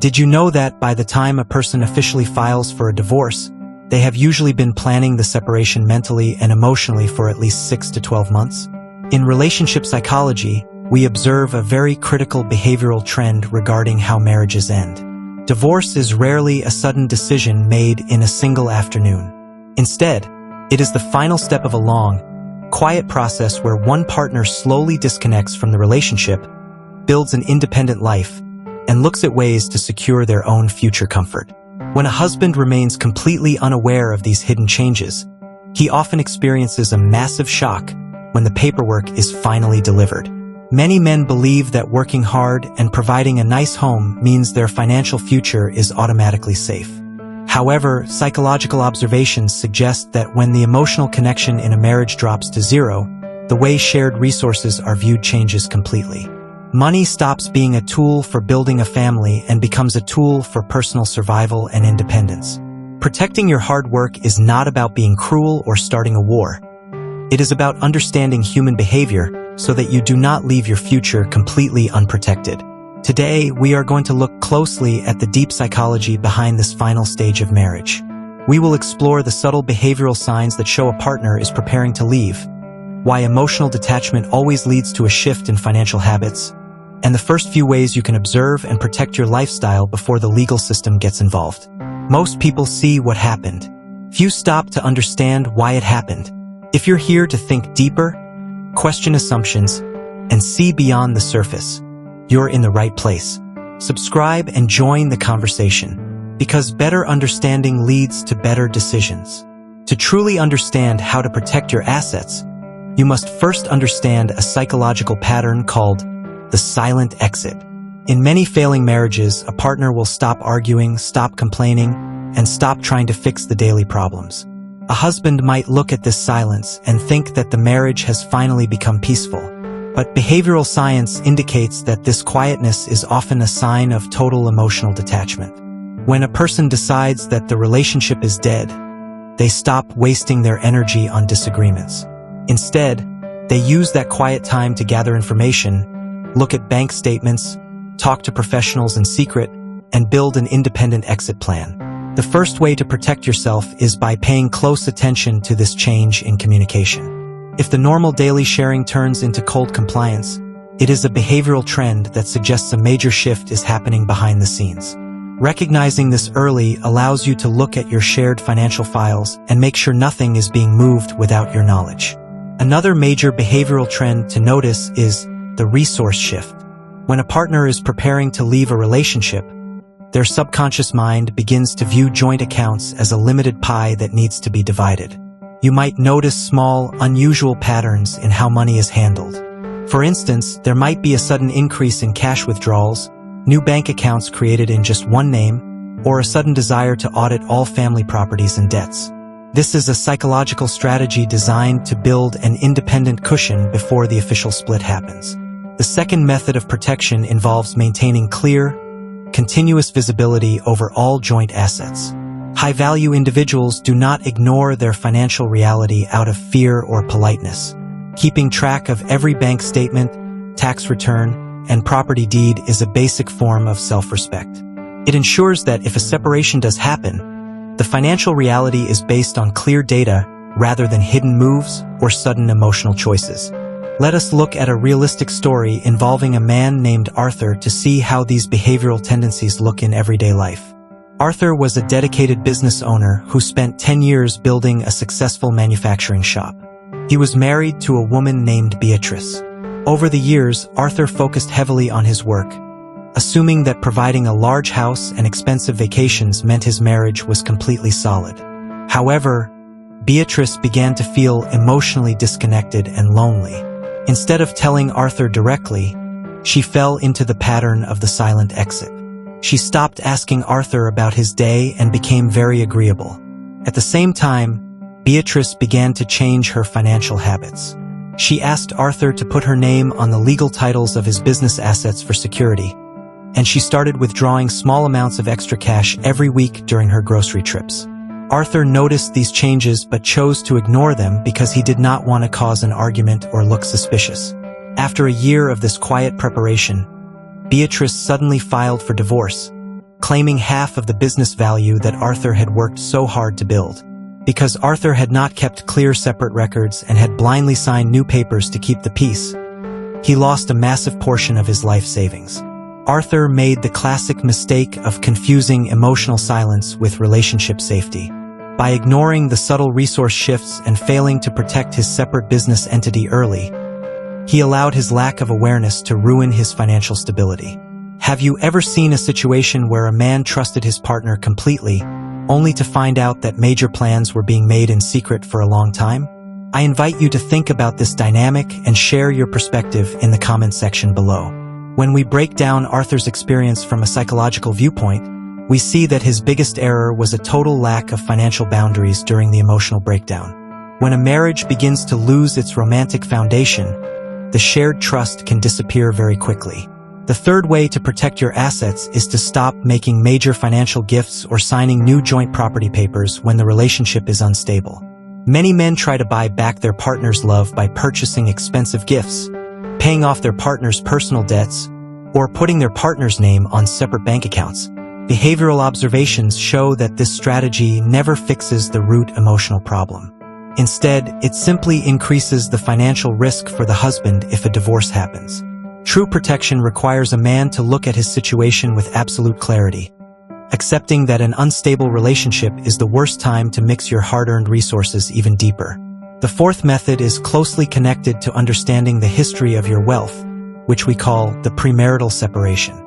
Did you know that by the time a person officially files for a divorce, they have usually been planning the separation mentally and emotionally for at least 6 to 12 months? In relationship psychology, we observe a very critical behavioral trend regarding how marriages end. Divorce is rarely a sudden decision made in a single afternoon. Instead, it is the final step of a long, quiet process where one partner slowly disconnects from the relationship, builds an independent life, and looks at ways to secure their own future comfort. When a husband remains completely unaware of these hidden changes, he often experiences a massive shock when the paperwork is finally delivered. Many men believe that working hard and providing a nice home means their financial future is automatically safe. However, psychological observations suggest that when the emotional connection in a marriage drops to zero, the way shared resources are viewed changes completely. Money stops being a tool for building a family and becomes a tool for personal survival and independence. Protecting your hard work is not about being cruel or starting a war. It is about understanding human behavior so that you do not leave your future completely unprotected. Today, we are going to look closely at the deep psychology behind this final stage of marriage. We will explore the subtle behavioral signs that show a partner is preparing to leave, why emotional detachment always leads to a shift in financial habits, and the first few ways you can observe and protect your lifestyle before the legal system gets involved. Most people see what happened. Few stop to understand why it happened. If you're here to think deeper, question assumptions, and see beyond the surface, you're in the right place. Subscribe and join the conversation, because better understanding leads to better decisions. To truly understand how to protect your assets, you must first understand a psychological pattern called the silent exit. In many failing marriages, a partner will stop arguing, stop complaining, and stop trying to fix the daily problems. A husband might look at this silence and think that the marriage has finally become peaceful. But behavioral science indicates that this quietness is often a sign of total emotional detachment. When a person decides that the relationship is dead, they stop wasting their energy on disagreements. Instead, they use that quiet time to gather information, look at bank statements, talk to professionals in secret, and build an independent exit plan. The first way to protect yourself is by paying close attention to this change in communication. If the normal daily sharing turns into cold compliance, it is a behavioral trend that suggests a major shift is happening behind the scenes. Recognizing this early allows you to look at your shared financial files and make sure nothing is being moved without your knowledge. Another major behavioral trend to notice is the resource shift. When a partner is preparing to leave a relationship, their subconscious mind begins to view joint accounts as a limited pie that needs to be divided. You might notice small, unusual patterns in how money is handled. For instance, there might be a sudden increase in cash withdrawals, new bank accounts created in just one name, or a sudden desire to audit all family properties and debts. This is a psychological strategy designed to build an independent cushion before the official split happens. The second method of protection involves maintaining clear, continuous visibility over all joint assets. High-value individuals do not ignore their financial reality out of fear or politeness. Keeping track of every bank statement, tax return, and property deed is a basic form of self-respect. It ensures that if a separation does happen, the financial reality is based on clear data rather than hidden moves or sudden emotional choices. Let us look at a realistic story involving a man named Arthur to see how these behavioral tendencies look in everyday life. Arthur was a dedicated business owner who spent 10 years building a successful manufacturing shop. He was married to a woman named Beatrice. Over the years, Arthur focused heavily on his work, assuming that providing a large house and expensive vacations meant his marriage was completely solid. However, Beatrice began to feel emotionally disconnected and lonely. Instead of telling Arthur directly, she fell into the pattern of the silent exit. She stopped asking Arthur about his day and became very agreeable. At the same time, Beatrice began to change her financial habits. She asked Arthur to put her name on the legal titles of his business assets for security, and she started withdrawing small amounts of extra cash every week during her grocery trips. Arthur noticed these changes but chose to ignore them because he did not want to cause an argument or look suspicious. After a year of this quiet preparation, Beatrice suddenly filed for divorce, claiming half of the business value that Arthur had worked so hard to build. Because Arthur had not kept clear separate records and had blindly signed new papers to keep the peace, he lost a massive portion of his life savings. Arthur made the classic mistake of confusing emotional silence with relationship safety. By ignoring the subtle resource shifts and failing to protect his separate business entity early, he allowed his lack of awareness to ruin his financial stability. Have you ever seen a situation where a man trusted his partner completely, only to find out that major plans were being made in secret for a long time? I invite you to think about this dynamic and share your perspective in the comment section below. When we break down Arthur's experience from a psychological viewpoint, we see that his biggest error was a total lack of financial boundaries during the emotional breakdown. When a marriage begins to lose its romantic foundation, the shared trust can disappear very quickly. The third way to protect your assets is to stop making major financial gifts or signing new joint property papers when the relationship is unstable. Many men try to buy back their partner's love by purchasing expensive gifts, paying off their partner's personal debts, or putting their partner's name on separate bank accounts. Behavioral observations show that this strategy never fixes the root emotional problem. Instead, it simply increases the financial risk for the husband if a divorce happens. True protection requires a man to look at his situation with absolute clarity, accepting that an unstable relationship is the worst time to mix your hard-earned resources even deeper. The fourth method is closely connected to understanding the history of your wealth, which we call the premarital separation.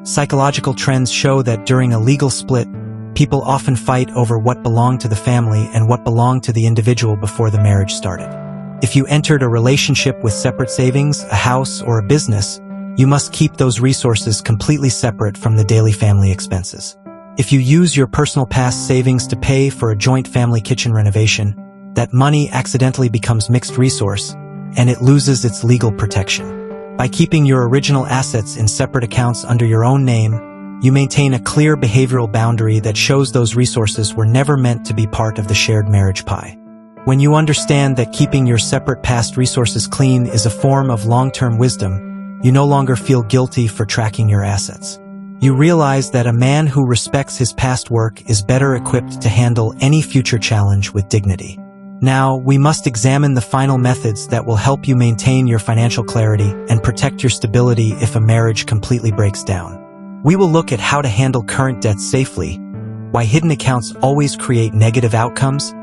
Psychological trends show that during a legal split, people often fight over what belonged to the family and what belonged to the individual before the marriage started. If you entered a relationship with separate savings, a house, or a business, you must keep those resources completely separate from the daily family expenses. If you use your personal past savings to pay for a joint family kitchen renovation, that money accidentally becomes mixed resource, and it loses its legal protection. By keeping your original assets in separate accounts under your own name, you maintain a clear behavioral boundary that shows those resources were never meant to be part of the shared marriage pie. When you understand that keeping your separate past resources clean is a form of long-term wisdom, you no longer feel guilty for tracking your assets. You realize that a man who respects his past work is better equipped to handle any future challenge with dignity. Now, we must examine the final methods that will help you maintain your financial clarity and protect your stability if a marriage completely breaks down. We will look at how to handle current debts safely, why hidden accounts always create negative outcomes,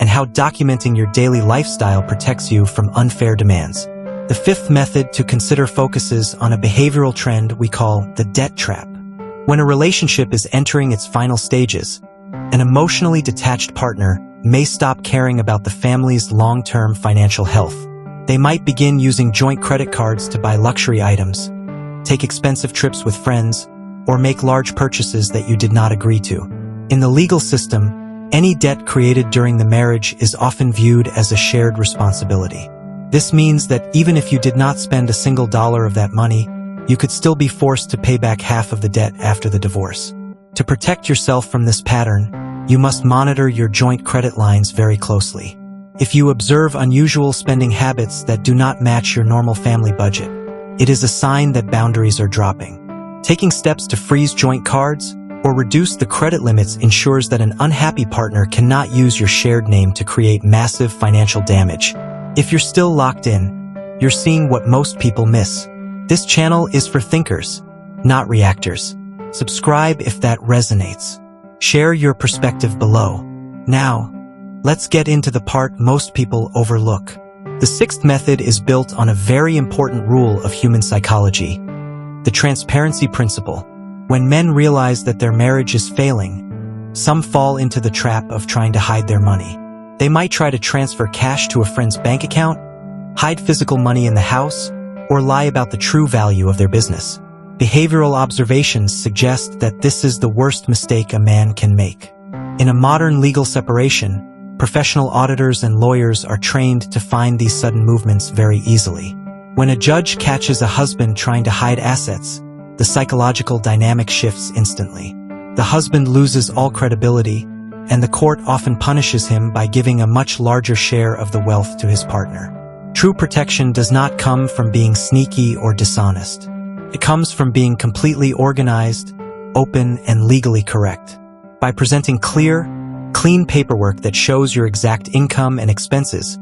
and how documenting your daily lifestyle protects you from unfair demands. The fifth method to consider focuses on a behavioral trend we call the debt trap. When a relationship is entering its final stages, an emotionally detached partner may stop caring about the family's long-term financial health. They might begin using joint credit cards to buy luxury items, take expensive trips with friends, or make large purchases that you did not agree to. In the legal system, any debt created during the marriage is often viewed as a shared responsibility. This means that even if you did not spend a single dollar of that money, you could still be forced to pay back half of the debt after the divorce. To protect yourself from this pattern, you must monitor your joint credit lines very closely. If you observe unusual spending habits that do not match your normal family budget, it is a sign that boundaries are dropping. Taking steps to freeze joint cards or reduce the credit limits ensures that an unhappy partner cannot use your shared name to create massive financial damage. If you're still locked in, you're seeing what most people miss. This channel is for thinkers, not reactors. Subscribe if that resonates. Share your perspective below. Now, let's get into the part most people overlook. The sixth method is built on a very important rule of human psychology, the transparency principle. When men realize that their marriage is failing, some fall into the trap of trying to hide their money. They might try to transfer cash to a friend's bank account, hide physical money in the house, or lie about the true value of their business. Behavioral observations suggest that this is the worst mistake a man can make. In a modern legal separation, professional auditors and lawyers are trained to find these sudden movements very easily. When a judge catches a husband trying to hide assets, the psychological dynamic shifts instantly. The husband loses all credibility, and the court often punishes him by giving a much larger share of the wealth to his partner. True protection does not come from being sneaky or dishonest. It comes from being completely organized, open, and legally correct. By presenting clear, clean paperwork that shows your exact income and expenses,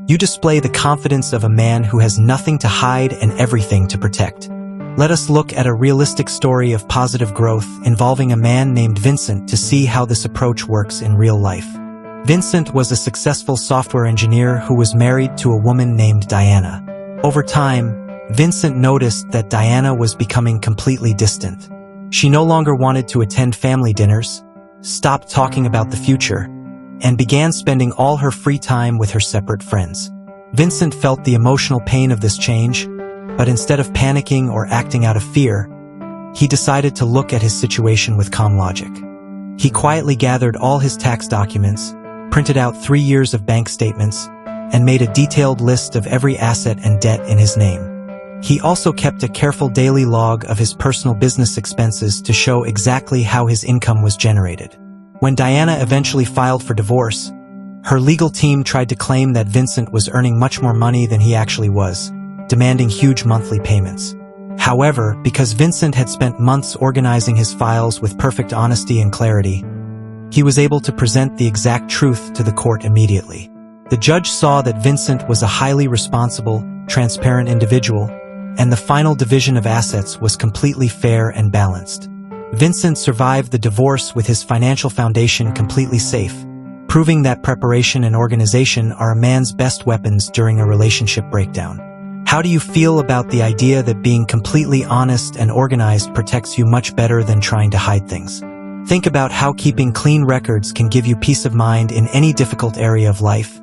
you display the confidence of a man who has nothing to hide and everything to protect. Let us look at a realistic story of positive growth involving a man named Vincent to see how this approach works in real life. Vincent was a successful software engineer who was married to a woman named Diana. Over time, Vincent noticed that Diana was becoming completely distant. She no longer wanted to attend family dinners, stopped talking about the future, and began spending all her free time with her separate friends. Vincent felt the emotional pain of this change, but instead of panicking or acting out of fear, he decided to look at his situation with calm logic. He quietly gathered all his tax documents, printed out 3 years of bank statements, and made a detailed list of every asset and debt in his name. He also kept a careful daily log of his personal business expenses to show exactly how his income was generated. When Diana eventually filed for divorce, her legal team tried to claim that Vincent was earning much more money than he actually was, demanding huge monthly payments. However, because Vincent had spent months organizing his files with perfect honesty and clarity, he was able to present the exact truth to the court immediately. The judge saw that Vincent was a highly responsible, transparent individual, and the final division of assets was completely fair and balanced. Vincent survived the divorce with his financial foundation completely safe, proving that preparation and organization are a man's best weapons during a relationship breakdown. How do you feel about the idea that being completely honest and organized protects you much better than trying to hide things? Think about how keeping clean records can give you peace of mind in any difficult area of life,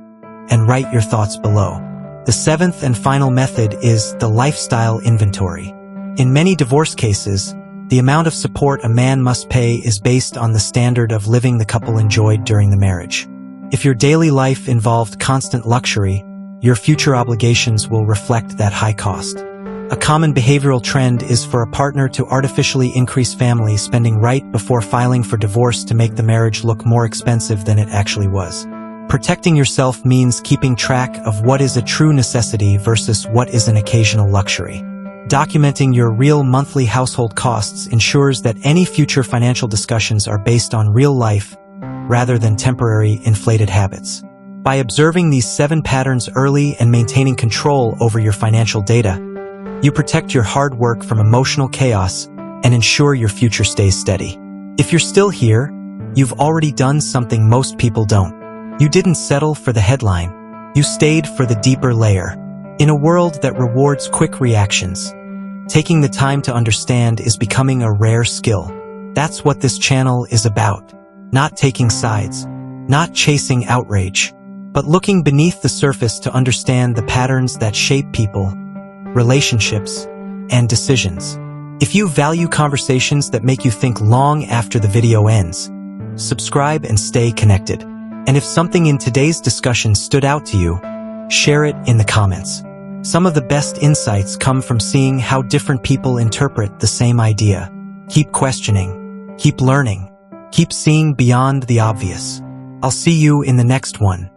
and write your thoughts below. The seventh and final method is the lifestyle inventory. In many divorce cases, the amount of support a man must pay is based on the standard of living the couple enjoyed during the marriage. If your daily life involved constant luxury, your future obligations will reflect that high cost. A common behavioral trend is for a partner to artificially increase family spending right before filing for divorce to make the marriage look more expensive than it actually was. Protecting yourself means keeping track of what is a true necessity versus what is an occasional luxury. Documenting your real monthly household costs ensures that any future financial discussions are based on real life rather than temporary inflated habits. By observing these 7 patterns early and maintaining control over your financial data, you protect your hard work from emotional chaos and ensure your future stays steady. If you're still here, you've already done something most people don't. You didn't settle for the headline. You stayed for the deeper layer. In a world that rewards quick reactions, taking the time to understand is becoming a rare skill. That's what this channel is about. Not taking sides, not chasing outrage, but looking beneath the surface to understand the patterns that shape people, relationships, and decisions. If you value conversations that make you think long after the video ends, subscribe and stay connected. And if something in today's discussion stood out to you, share it in the comments. Some of the best insights come from seeing how different people interpret the same idea. Keep questioning, keep learning, keep seeing beyond the obvious. I'll see you in the next one.